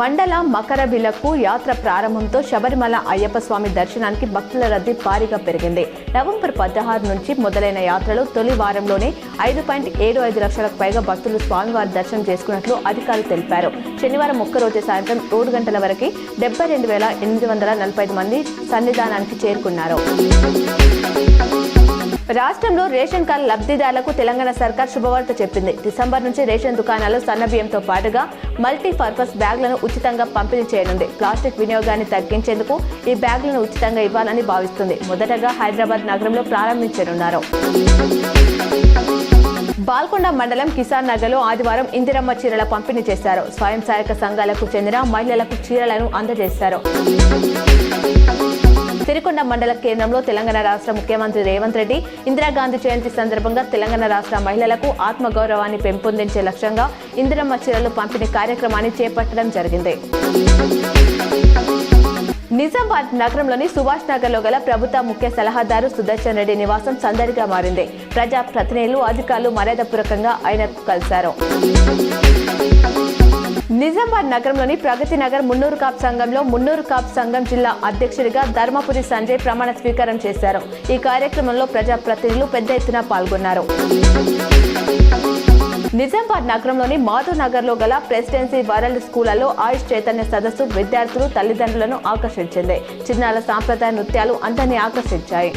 మండల మకరవిలకు యాత్ర ప్రారంభంతో శబరిమల అయ్యప్ప స్వామి దర్శనానికి భక్తుల రద్దీ భారీగా పెరిగింది. నవంబర్ 16 నుంచి మొదలైన యాత్రలో తొలి వారంలోనే 5.75 లక్షలకు పైగా భక్తులు స్వామివారి దర్శనం చేసుకున్నట్లు అధికారులు తెలిపారు. శనివారం ఒక్కరోజే సాయంత్రం 7 గంటల వరకు 72,845 మంది సన్నిధానానికి చేరుకున్నారు. రాష్ట్రంలో రేషన్ కార్డు లబ్ధిదారులకు తెలంగాణ సర్కార్ శుభవార్త చెప్పింది. డిసెంబర్ నుంచి రేషన్ దుకాణాల్లో సన్నబియ్యంతో పాటుగా మల్టీపర్పస్ బ్యాగ్లను ఉచితంగా పంపిణీ చేయనుంది. ప్లాస్టిక్ వినియోగాన్ని తగ్గించేందుకు ఈ బ్యాగ్లను ఉచితంగా ఇవ్వాలని భావిస్తుంది. మొదటగా హైదరాబాద్ నగరంలో ప్రారంభించనున్నారు. బాల్కొండ మండలం కిసాన్ నగర్లో ఆదివారం ఇందిరమ్మ చీరల పంపిణీ చేశారు. స్వయం సహాయక సంఘాలకు చెందిన మహిళలకు చీరలను అందజేశారు. సిరికొండ మండల కేంద్రంలో తెలంగాణ రాష్ట్ర ముఖ్యమంత్రి రేవంత్ రెడ్డి ఇందిరాగాంధీ జయంతి సందర్భంగా తెలంగాణ రాష్ట్ర మహిళలకు ఆత్మగౌరవాన్ని పెంపొందించే లక్ష్యంగా ఇందిరమ్మ చీరలు పంపిణీ కార్యక్రమాన్ని చేపట్టడం జరిగింది. నిజామాబాద్ నగరంలోని సుభాష్ నగర్ లో గల ప్రభుత్వ ముఖ్య సలహాదారు సుదర్శన్ రెడ్డి నివాసం సందడిగా మారింది. ప్రజా ప్రతినిధులు, అధికారులు మర్యాదపూర్వకంగా ఆయనకు కలిశారు. నిజామాబాద్ నగరంలోని ప్రగతి నగర్ మున్నూరు కాప్ సంఘంలో మున్నూరు కాప్ సంఘం జిల్లా అధ్యక్షుడిగా ధర్మపురి సంజయ్ ప్రమాణ స్వీకారం చేశారు. ఈ కార్యక్రమంలో ప్రజాప్రతినిధులు పెద్ద ఎత్తున పాల్గొన్నారు. నిజామాబాద్ నగరంలోని మాధవ్ నగర్ లో గల ప్రెసిడెన్సీ వరల్డ్ స్కూళ్లలో ఆయుష్ చైతన్య సదస్సు విద్యార్థులు, తల్లిదండ్రులను ఆకర్షించింది. చిన్నాల సాంప్రదాయ నృత్యాలు అందరినీ ఆకర్షించాయి.